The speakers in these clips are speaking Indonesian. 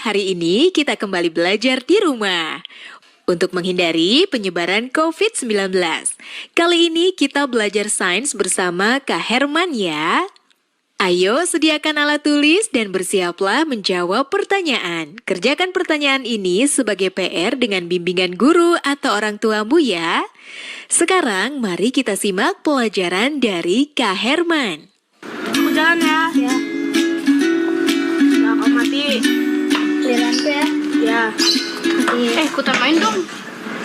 hari ini kita kembali belajar di rumah untuk menghindari penyebaran COVID-19. Kali ini kita belajar sains bersama Kak Herman ya. Ayo sediakan alat tulis dan bersiaplah menjawab pertanyaan. Kerjakan pertanyaan ini sebagai PR dengan bimbingan guru atau orang tuamu ya. Sekarang mari kita simak pelajaran dari Kak Herman. Aku jalan ya. Ya, Ya, kau mati. giliranku ya. Ya. Mati. Ikutan main dong.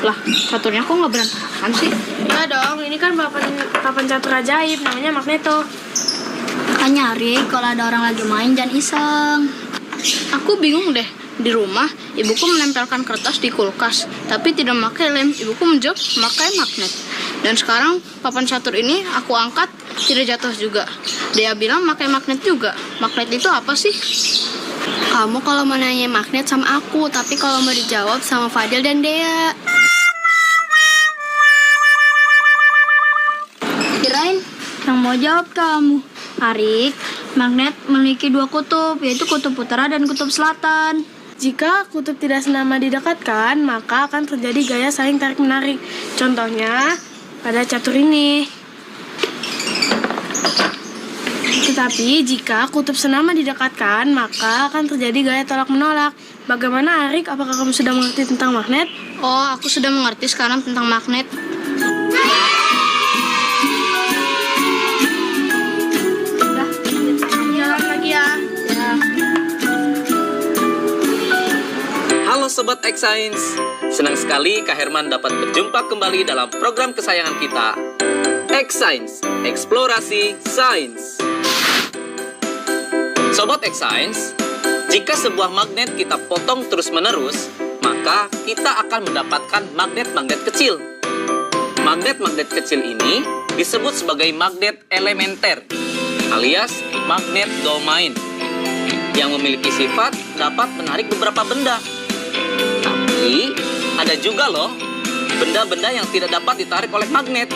Lah, caturnya kok nggak berantakan sih? Ya dong, ini kan papan catur ajaib, namanya Magneto. Makanya Arik, kalau ada orang lagi main jangan iseng. Aku bingung deh. Di rumah, ibuku menempelkan kertas di kulkas, tapi tidak memakai lem. Ibuku menjawab memakai magnet. Dan sekarang papan catur ini aku angkat, tidak jatuh juga. Dia bilang pakai magnet juga. Magnet itu apa sih? Kamu kalau mau nanya magnet sama aku, tapi kalau mau dijawab sama Fadil dan Dea. Kirain yang mau jawab kamu. Arik, magnet memiliki dua kutub, yaitu kutub utara dan kutub selatan. Jika kutub tidak senama didekatkan, maka akan terjadi gaya saling tarik-menarik. Contohnya, pada catur ini. Tetapi jika kutub senama didekatkan, maka akan terjadi gaya tolak-menolak. Bagaimana Arik? Apakah kamu sudah mengerti tentang magnet? Oh, aku sudah mengerti sekarang tentang magnet. Jalan lagi ya. Halo Sobat X Science, senang sekali Kak Herman dapat berjumpa kembali dalam program kesayangan kita, X Science, Eksplorasi Sains. Sobat X Science, jika sebuah magnet kita potong terus-menerus, maka kita akan mendapatkan magnet-magnet kecil. Magnet-magnet kecil ini disebut sebagai magnet elementer, alias magnet domain, yang memiliki sifat dapat menarik beberapa benda. Tapi ada juga loh benda-benda yang tidak dapat ditarik oleh magnet.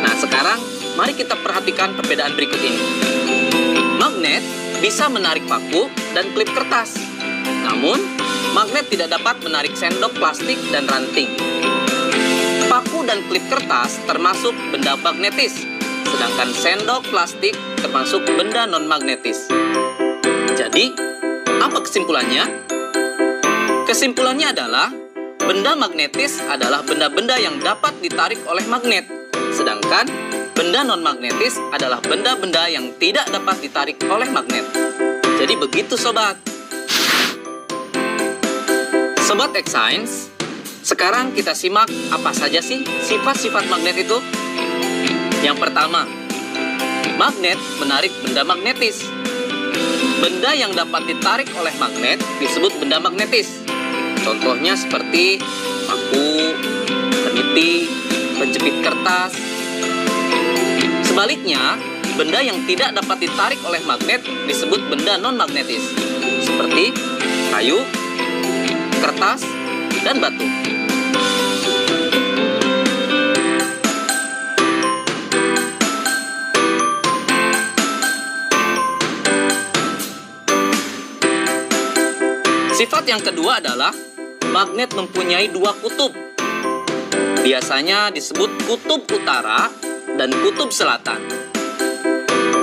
Nah sekarang mari kita perhatikan perbedaan berikut ini. Magnet bisa menarik paku dan klip kertas. Namun magnet tidak dapat menarik sendok plastik dan ranting. Paku dan klip kertas termasuk benda magnetis, sedangkan sendok plastik termasuk benda non-magnetis. Jadi, apa kesimpulannya? Kesimpulannya adalah, benda magnetis adalah benda-benda yang dapat ditarik oleh magnet, sedangkan benda non-magnetis adalah benda-benda yang tidak dapat ditarik oleh magnet. Jadi begitu sobat. Sobat X Science, sekarang kita simak apa saja sih sifat-sifat magnet itu. Yang pertama, magnet menarik benda magnetis. Benda yang dapat ditarik oleh magnet disebut benda magnetis. Contohnya seperti paku, peniti, penjepit kertas. Sebaliknya, benda yang tidak dapat ditarik oleh magnet disebut benda non-magnetis, seperti kayu, kertas, dan batu. Sifat yang kedua adalah magnet mempunyai dua kutub. Biasanya disebut kutub utara dan kutub selatan.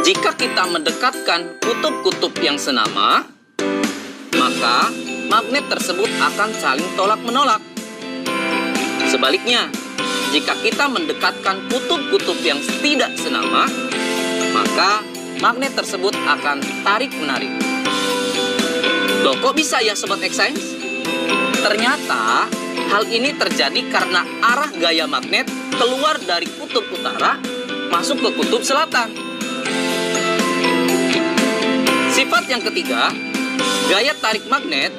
Jika kita mendekatkan kutub-kutub yang senama, maka magnet tersebut akan saling tolak-menolak. Sebaliknya, jika kita mendekatkan kutub-kutub yang tidak senama, maka magnet tersebut akan tarik-menarik. Loh, kok bisa ya Sobat X Science? Ternyata hal ini terjadi karena arah gaya magnet keluar dari kutub utara masuk ke kutub selatan. Sifat yang ketiga, gaya tarik magnet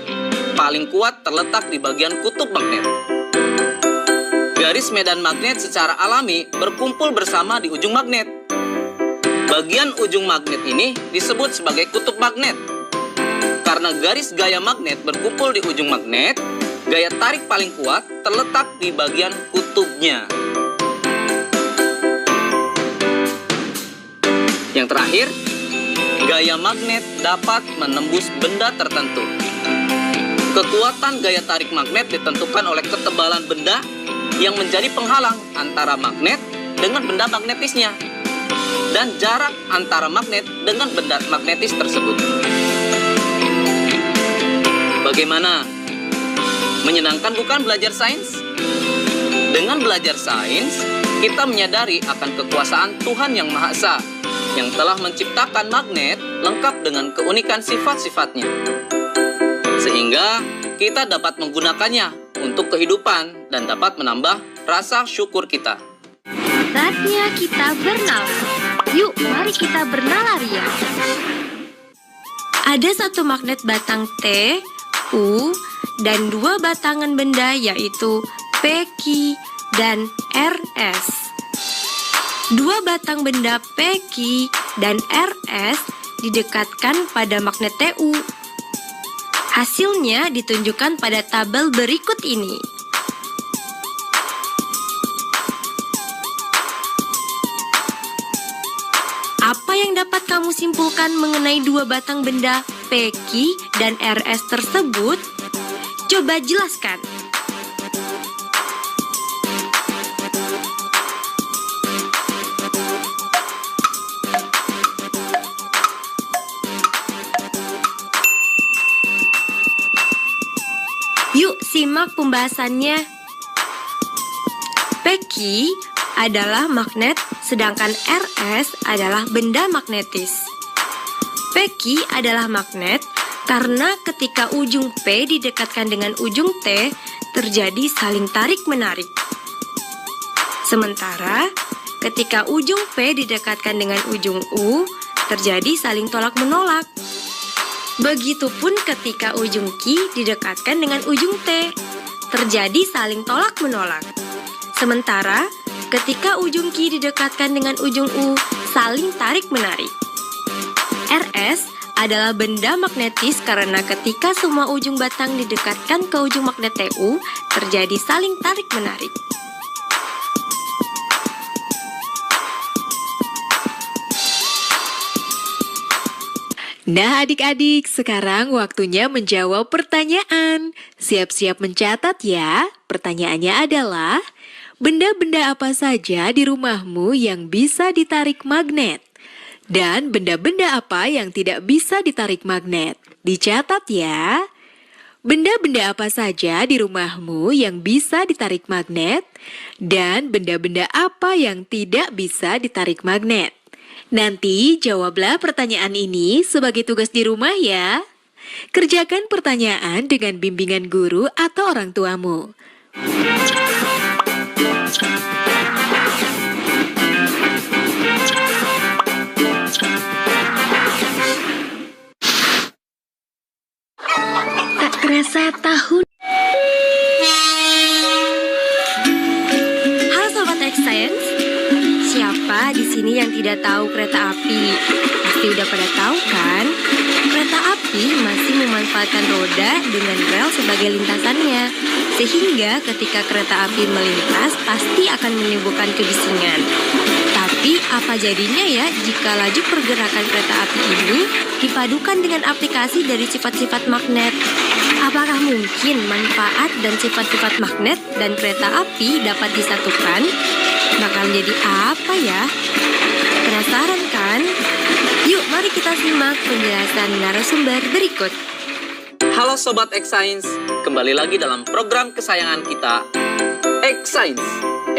paling kuat terletak di bagian kutub magnet. Garis medan magnet secara alami berkumpul bersama di ujung magnet. Bagian ujung magnet ini disebut sebagai kutub magnet. Karena garis gaya magnet berkumpul di ujung magnet, gaya tarik paling kuat terletak di bagian kutubnya. Yang terakhir, gaya magnet dapat menembus benda tertentu. Kekuatan gaya tarik magnet ditentukan oleh ketebalan benda yang menjadi penghalang antara magnet dengan benda magnetisnya dan jarak antara magnet dengan benda magnetis tersebut. Bagaimana? Menyenangkan bukan belajar sains? Dengan belajar sains, kita menyadari akan kekuasaan Tuhan yang Maha Esa yang telah menciptakan magnet lengkap dengan keunikan sifat-sifatnya. Sehingga kita dapat menggunakannya untuk kehidupan dan dapat menambah rasa syukur kita. Saatnya kita bernalar. Yuk, mari kita bernalar ya. Ada satu magnet batang T, U, dan dua batangan benda yaitu P, Q, dan RS. Dua batang benda P, Q, dan RS didekatkan pada magnet TU. Hasilnya ditunjukkan pada tabel berikut ini. Apa yang dapat kamu simpulkan mengenai dua batang benda P, Q, dan RS tersebut? Coba jelaskan. Yuk simak pembahasannya. P, Q adalah magnet, sedangkan RS adalah benda magnetis. P, Q adalah magnet karena ketika ujung P didekatkan dengan ujung T, terjadi saling tarik-menarik. Sementara ketika ujung P didekatkan dengan ujung U, terjadi saling tolak-menolak. Begitupun ketika ujung Q didekatkan dengan ujung T, terjadi saling tolak-menolak. Sementara ketika ujung Q didekatkan dengan ujung U, saling tarik-menarik. RS adalah benda magnetis karena ketika semua ujung batang didekatkan ke ujung magnet TU, terjadi saling tarik-menarik. Nah adik-adik, sekarang waktunya menjawab pertanyaan. Siap-siap mencatat ya. Pertanyaannya adalah, benda-benda apa saja di rumahmu yang bisa ditarik magnet? Dan benda-benda apa yang tidak bisa ditarik magnet? Dicatat ya. Benda-benda apa saja di rumahmu yang bisa ditarik magnet? Dan benda-benda apa yang tidak bisa ditarik magnet? Nanti jawablah pertanyaan ini sebagai tugas di rumah ya. Kerjakan pertanyaan dengan bimbingan guru atau orang tuamu. Tak kerasa tahun. Halo Sobat X-Science, siapa di sini yang tidak tahu kereta api? Pasti udah pada tahu kan? Kereta api masih memanfaatkan roda dengan rel sebagai lintasannya. Sehingga ketika kereta api melintas pasti akan menimbulkan kebisingan. Tapi apa jadinya ya jika laju pergerakan kereta api ini dipadukan dengan aplikasi dari sifat-sifat magnet? Apakah mungkin manfaat dan sifat-sifat magnet dan kereta api dapat disatukan? Bakal jadi apa ya? Penasaran kan? Yuk mari kita simak penjelasan narasumber berikut. Halo Sobat X-Science, kembali lagi dalam program kesayangan kita, X-Science,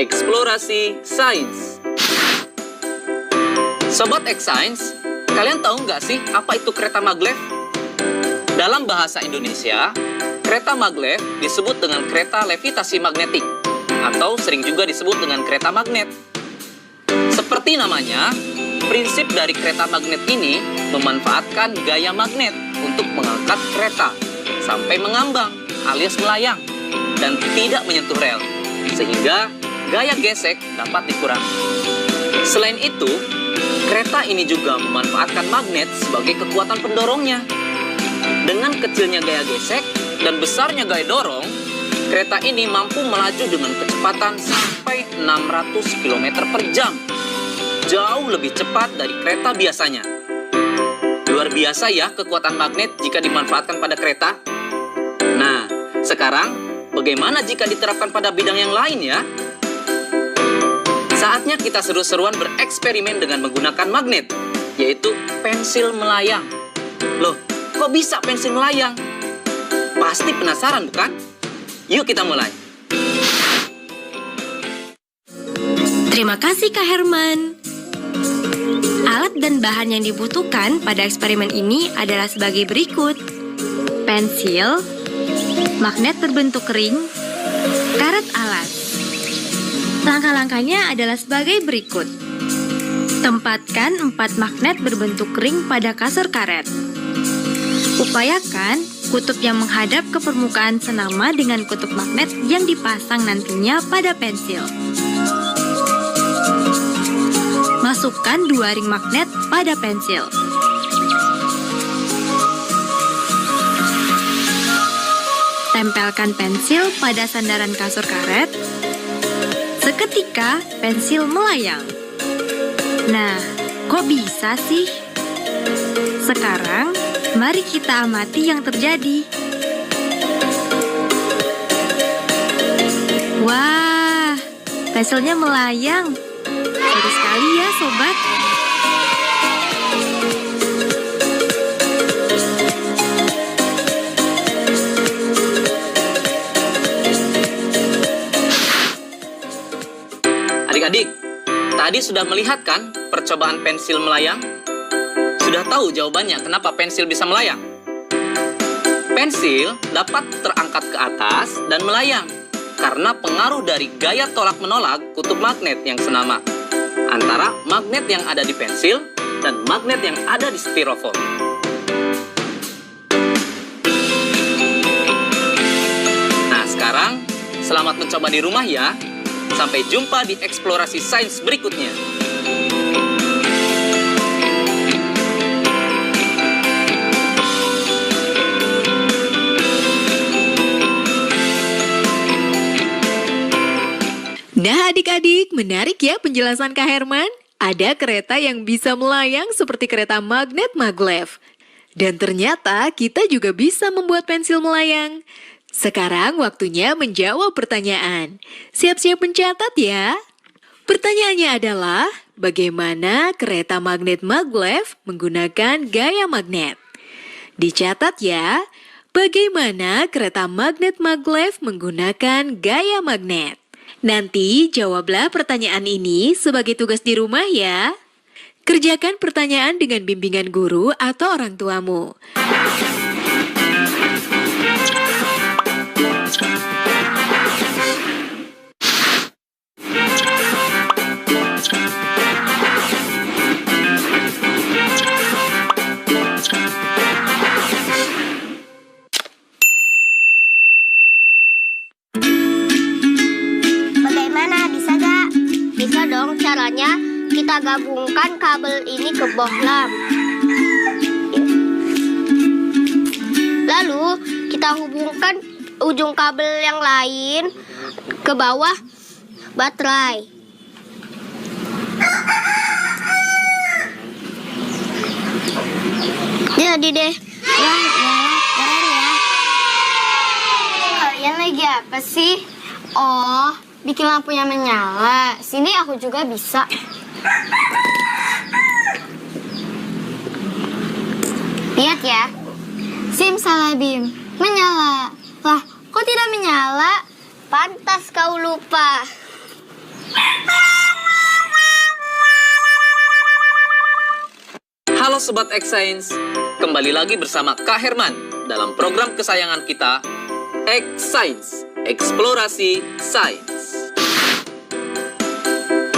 Eksplorasi Sains. Sobat X-Science, kalian tahu nggak sih apa itu kereta maglev? Dalam bahasa Indonesia, kereta maglev disebut dengan kereta levitasi magnetik, atau sering juga disebut dengan kereta magnet. Seperti namanya, prinsip dari kereta magnet ini memanfaatkan gaya magnet untuk mengangkat kereta sampai mengambang alias melayang dan tidak menyentuh rel, sehingga gaya gesek dapat dikurangi. Selain itu, kereta ini juga memanfaatkan magnet sebagai kekuatan pendorongnya. Dengan kecilnya gaya gesek dan besarnya gaya dorong, kereta ini mampu melaju dengan kecepatan sampai 600 km per jam. Jauh lebih cepat dari kereta biasanya. Luar biasa ya kekuatan magnet jika dimanfaatkan pada kereta. Nah, sekarang bagaimana jika diterapkan pada bidang yang lain ya? Saatnya kita seru-seruan bereksperimen dengan menggunakan magnet, yaitu pensil melayang. Loh, kok bisa pensil melayang? Pasti penasaran bukan? Yuk kita mulai. Terima kasih Kak Herman. Alat dan bahan yang dibutuhkan pada eksperimen ini adalah sebagai berikut. Pensil, magnet berbentuk ring, karet alas. Langkah-langkahnya adalah sebagai berikut. Tempatkan 4 magnet berbentuk ring pada kasur karet. Upayakan kutub yang menghadap ke permukaan senama dengan kutub magnet yang dipasang nantinya pada pensil. Masukkan 2 ring magnet pada pensil. Tempelkan pensil pada sandaran kasur karet. Seketika pensil melayang. Nah, kok bisa sih? Sekarang, mari kita amati yang terjadi. Wah, pensilnya melayang. Seru sekali ya, sobat. Adik-adik, tadi sudah melihat kan percobaan pensil melayang? Sudah tahu jawabannya kenapa pensil bisa melayang? Pensil dapat terangkat ke atas dan melayang karena pengaruh dari gaya tolak-menolak kutub magnet yang senama antara magnet yang ada di pensil dan magnet yang ada di styrofoam. Nah, sekarang selamat mencoba di rumah ya. Sampai jumpa di eksplorasi sains berikutnya. Nah adik-adik, menarik ya penjelasan Kak Herman. Ada kereta yang bisa melayang seperti kereta magnet maglev. Dan ternyata kita juga bisa membuat pensil melayang. Sekarang waktunya menjawab pertanyaan. Siap-siap mencatat ya. Pertanyaannya adalah, bagaimana kereta magnet maglev menggunakan gaya magnet? Dicatat ya, bagaimana kereta magnet maglev menggunakan gaya magnet? Nanti jawablah pertanyaan ini sebagai tugas di rumah ya. Kerjakan pertanyaan dengan bimbingan guru atau orang tuamu. Bisa dong, caranya kita gabungkan kabel ini ke bohlam. Lalu kita hubungkan ujung kabel yang lain ke bawah baterai. Jadi deh. Ya, keren ya. Kalian lagi apa sih? Oh, bikin lampunya menyala. Sini aku juga bisa. Lihat ya. Simsalabim, menyala. Lah, kok tidak menyala? Pantas kau lupa. Halo Sobat X-Science, kembali lagi bersama Kak Herman dalam program kesayangan kita, X-Science, Eksplorasi Sains.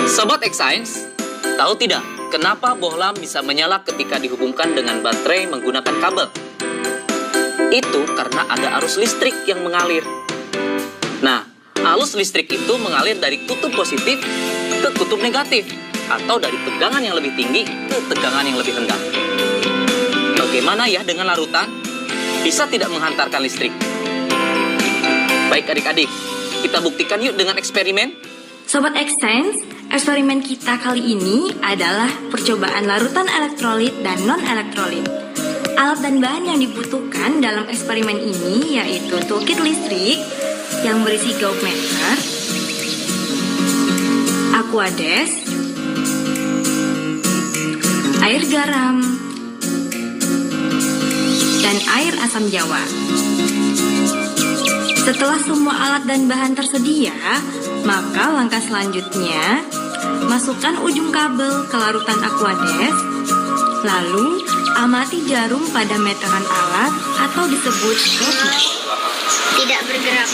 Sobat X-Science, tahu tidak kenapa bohlam bisa menyala ketika dihubungkan dengan baterai menggunakan kabel? Itu karena ada arus listrik yang mengalir. Nah, arus listrik itu mengalir dari kutub positif ke kutub negatif, atau dari tegangan yang lebih tinggi ke tegangan yang lebih rendah. Bagaimana ya dengan larutan? Bisa tidak menghantarkan listrik? Baik adik-adik, kita buktikan yuk dengan eksperimen. Sobat X-Science, eksperimen kita kali ini adalah percobaan larutan elektrolit dan non-elektrolit. Alat dan bahan yang dibutuhkan dalam eksperimen ini yaitu toolkit listrik yang berisi gauge-meter, aquades, air garam, dan air asam jawa. Setelah semua alat dan bahan tersedia, maka langkah selanjutnya masukkan ujung kabel ke larutan aquades, lalu amati jarum pada meteran alat atau disebut gauge. Tidak bergerak.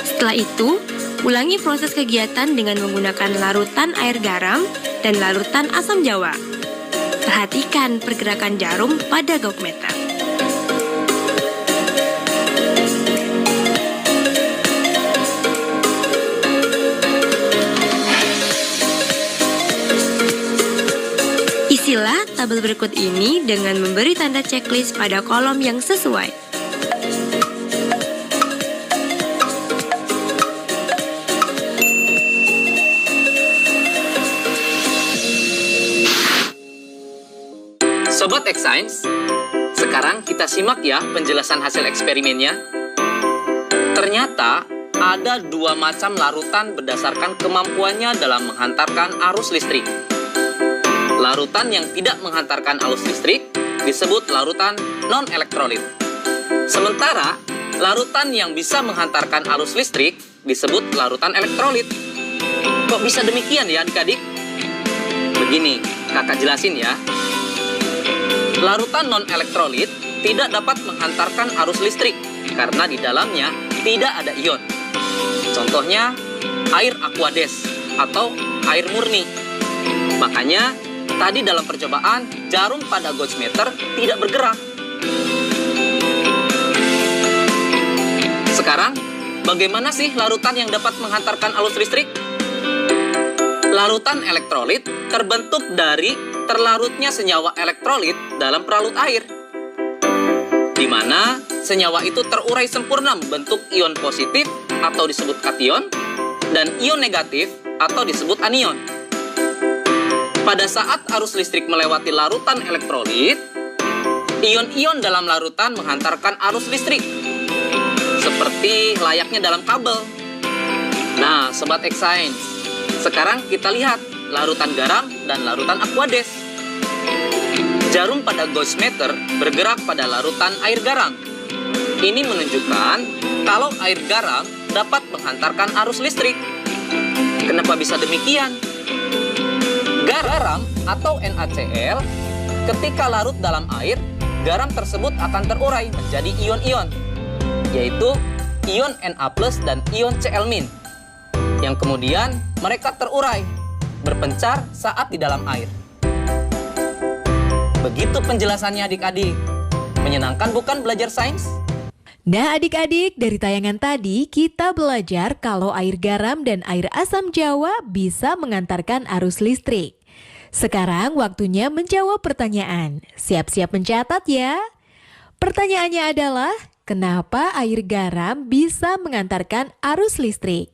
Setelah itu, ulangi proses kegiatan dengan menggunakan larutan air garam dan larutan asam jawa. Perhatikan pergerakan jarum pada gauge meter. Isilah tabel berikut ini dengan memberi tanda checklist pada kolom yang sesuai. Sobat X-Science, sekarang kita simak ya penjelasan hasil eksperimennya. Ternyata ada 2 macam larutan berdasarkan kemampuannya dalam menghantarkan arus listrik. Larutan yang tidak menghantarkan arus listrik disebut larutan non-elektrolit. Sementara, larutan yang bisa menghantarkan arus listrik disebut larutan elektrolit. Kok bisa demikian ya adik-adik? Begini, kakak jelasin ya. Larutan non-elektrolit tidak dapat menghantarkan arus listrik karena di dalamnya tidak ada ion. Contohnya, air aquades atau air murni. Makanya, tadi dalam percobaan, jarum pada gauge meter tidak bergerak. Sekarang, bagaimana sih larutan yang dapat menghantarkan arus listrik? Larutan elektrolit terbentuk dari terlarutnya senyawa elektrolit dalam peralut air, di mana senyawa itu terurai sempurna membentuk ion positif atau disebut kation dan ion negatif atau disebut anion. Pada saat arus listrik melewati larutan elektrolit, ion-ion dalam larutan menghantarkan arus listrik, seperti layaknya dalam kabel. Nah, Sobat X-Science, sekarang kita lihat larutan garam dan larutan aquades. Jarum pada gauge meter bergerak pada larutan air garam. Ini menunjukkan kalau air garam dapat menghantarkan arus listrik. Kenapa bisa demikian? Garam atau NaCl, ketika larut dalam air, garam tersebut akan terurai menjadi ion-ion, yaitu ion Na+ dan ion Cl-, yang kemudian mereka terurai, berpencar saat di dalam air. Begitu penjelasannya adik-adik. Menyenangkan bukan belajar sains? Nah adik-adik, dari tayangan tadi kita belajar kalau air garam dan air asam jawa bisa mengantarkan arus listrik. Sekarang waktunya menjawab pertanyaan. Siap-siap mencatat ya. Pertanyaannya adalah, kenapa air garam bisa mengantarkan arus listrik?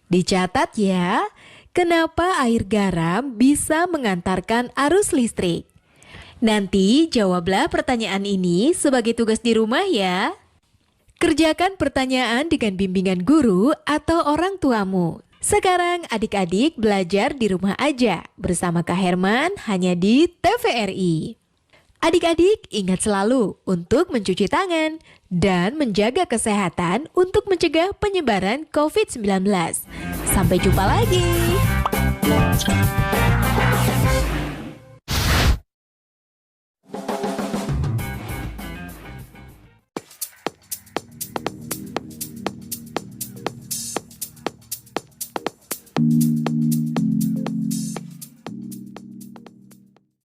Dicatat ya, kenapa air garam bisa mengantarkan arus listrik? Nanti jawablah pertanyaan ini sebagai tugas di rumah ya. Kerjakan pertanyaan dengan bimbingan guru atau orang tuamu. Sekarang adik-adik belajar di rumah aja bersama Kak Herman hanya di TVRI. Adik-adik ingat selalu untuk mencuci tangan dan menjaga kesehatan untuk mencegah penyebaran COVID-19. Sampai jumpa lagi.